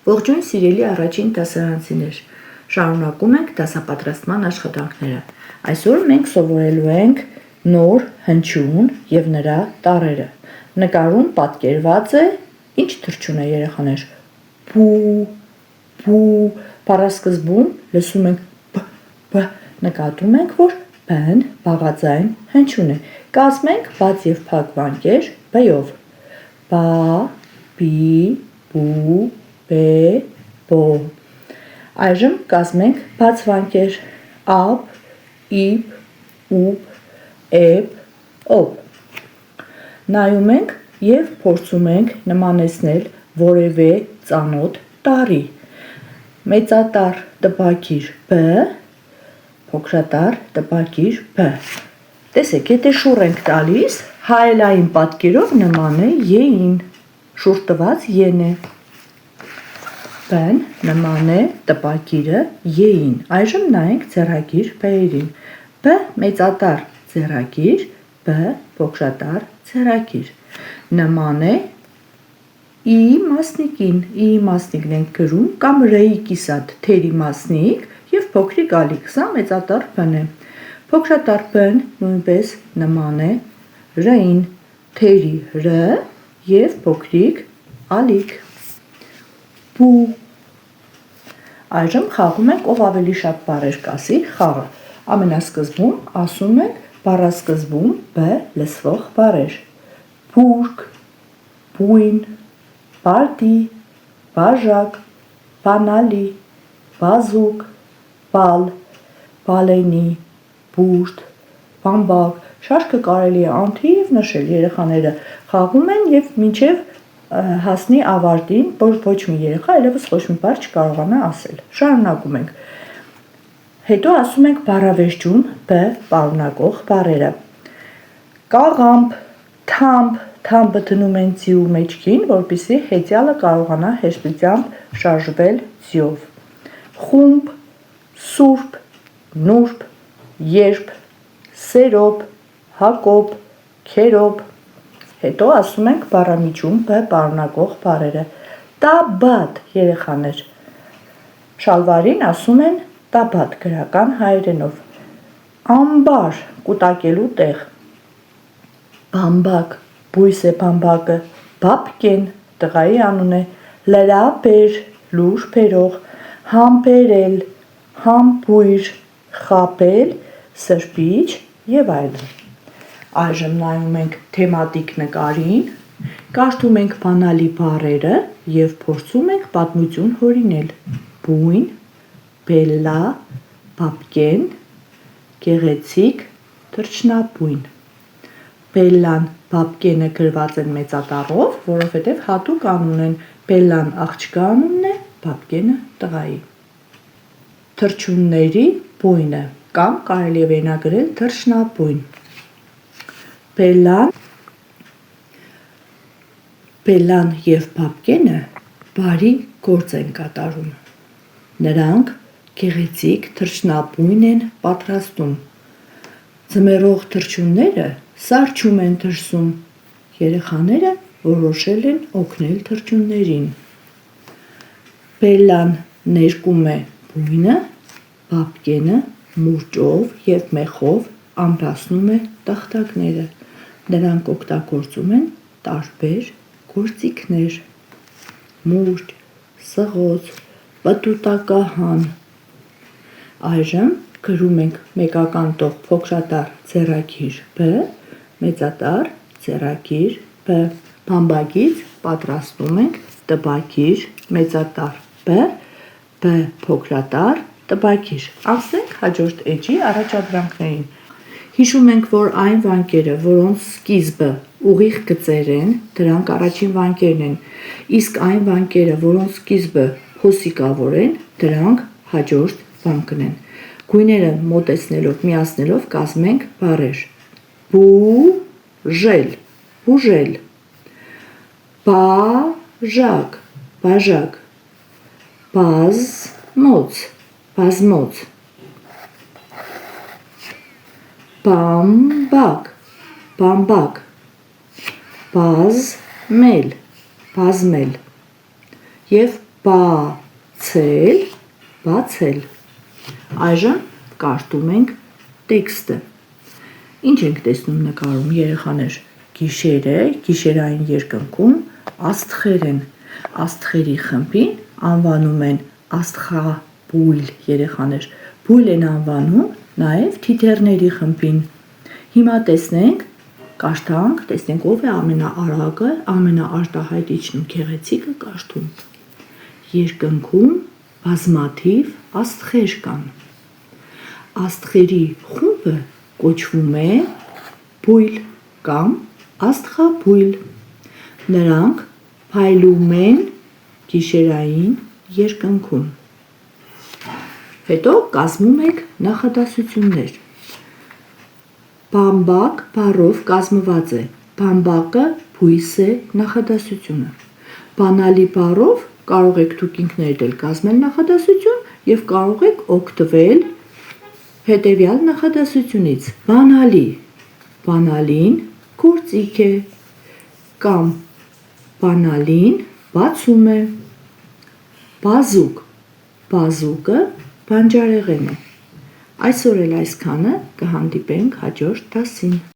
Ողջույն սիրելի առաջին դասարանցիներ, շարունակում ենք դասապատրաստման աշխատանքները։ Այսօր մենք սովորելու ենք նոր հնչյուն և նրա տառերը։ Նկարում պատկերված է ինչ թռչուն է երեխաներ։ Փու, փու, բառասկզբում լսում ենք բ, նկատում ենք, որ բ-ն բաղաձայն հնչյուն է։ Կազմենք բաց և փակ վանկեր բ-ով։ Բա, բի, բու, բե, բո։ Այժմ կազմենք բաց վանկեր ապ, իպ, ուպ, էպ, օպ։ Նայում ենք և փորձում ենք նմանեցնել որևէ ծանոթ տառի։ Մեծատառ տպաքիր բ, փոքրատառ տպաքիր բ։ Տեսեք, եթե շուռ ենք տալիս, հայելային պատկերով նման է ե-ին, շուռ տված ե-ն է։ Բ-ն նման է տպաքիրը ե-ին։ Այժմ նայենք ձեռագիր բ-երին։ Բ մեծատառ ձեռագիր, բ փոքրատառ ձեռագիր։ Նման է ի-ի մասնիկին, ի-ի մասնիկն ենք գրում կամ ռ-ի կիսատ թերի մասնիկ և փոքրիկ ալիք, սա մեծատառ բ-ն է։ Փոքրատառ բ-ն նույնպես նման է ռ-ին, թերի ռ և փոքրիկ ալիք։ Բու։ Այժմ խաղում ենք ով ավելի շատ բառեր կասի խաղը։ Ամենասկզբում ասում ենք բառասկզբում բ լսվող բառեր։ Բուրգ, բույն, բարդի, բաժակ, բանալի, բազուկ, բալ, բալենի, բուրդ, բամբակ։ Շարքը կարելի է անթիվ նշել, երեխաները խաղում են և մինչև հասնի ավարտին, որ ոչ մի երեխա այլևս ոչ մի բառ չկարողանա ասել։ Շարունակում ենք։ Հետո ասում ենք բառավերջում բ պարունակող բառերը։ Կաղամբ, թամբ, թամբը դնում են ձիու մեջքին, որպեսզի հեծյալը կարողանա հեշտությամբ շարժվել ձիով։ Խումբ, սուրբ, նուրբ, երբ, սերոբ, հակոբ, քերոբ։ Հետո ասում ենք բառամիջում բ պարունակող բառերը։ Տաբատ, երեխաներ։ Շալվարին ասում են տաբատ գրական հայերենով։ Ամբար, կուտակելու տեղ։ Բամբակ, բույս է բամբակը։ Բաբկեն, տղայի անուն է։ Լրապեր, լուր բերող։ Համբերել, համբույր, խաբել, սրբիչ և այլն։ Այժմ նայում ենք թեմատիկ նկարին, կարդում ենք բանալի բառերը և փորձում ենք պատմություն հորինել։ Բույն, բելլա, բաբկեն, գեղեցիկ, թռչնաբույն։ Բելլան, բաբկենը գրված են մեծատառով, որովհետև հատուկ անուն են, բելլան աղջկա անունն է, բաբկենը տղայի։ Թռչունների բույնը կամ կարելի է վերնագրել թռչնաբույն։ Բելլան և բաբկենը բարի գործ են կատարում։ Նրանք գեղեցիկ թռչնաբույն են պատրաստում։ Ձմեռող թռչունները սառչում են դրսում։ Երեխաները որոշել են օգնել թռչուններին։ Բելլան ներկում է բույնը, բաբկենը մուրճով և մեխով ամրացնում է տախտակները։ Նրանք օգտագործում են տարբեր գործիքներ՝ մուրճ, սղոց, պտուտակահան։ Այժմ գրում ենք մեկական տող փոքրատառ ձեռագիր բ, մեծատառ ձեռագիր բ։ Բամբակից պատրաստում ենք տպաքիր մեծատառ բ, բ փոքրատառ տպաքիր։ Անցնենք հաջորդ էջի առաջադրանքներին։ Հիշում ենք, որ այն վանկերը, որոնց սկիզբը ուղիղ գծեր են, դրանք առաջին վանկերն են, իսկ այն վանկերը, որոնց սկիզբը փոսիկավոր են, դրանք հաջորդ վանկն են։ Գույները մոտեցնելով, միացնելով կազմենք բառեր։ Բուժել, բուժել։ Բաժակ, բաժակ։ Բազմոց, բազմոց։ Բամբակ, բամբակ։ Բազմել, բազմել։ Եվ բացել, բացել։ Այժմ կարդում ենք տեքստը։ Ինչ ենք տեսնում նկարում, երեխաներ, գիշերը, գիշերային երկնքում աստղեր են։ Աստղերի խմբին անվանում են աստղաբույլ, երեխաներ։ Բույլ են անվանում նաև թիթեռների խմբին։ Հիմա տեսնենք ով է ամենաարագը, ամենաարտահայտիչն ու գեղեցիկը կարդում։ Երկնքում բազմաթիվ աստղեր կան։ Աստղերի խումբը կոչվում է բույլ կամ աստղաբույլ։ Նրանք փայլում են գիշերային երկնքում։ Հետո կազմում եք նախադասություններ։ Բամբակ բառով կազմված է։ Բամբակը բույս է նախադասությունը։ Բանալի բառով կարող եք դուք ինքներդ էլ կազմել նախադասություն և կարող եք օգտվել հետևյալ նախադասությունից. բանալի, բանալին գործիք է, կամ բանալին բացում է, բազուկ, բազուկը բանջարեղեն է։ Այսօր էլ այսքանը, կհանդիպենք հաջորդ դասին։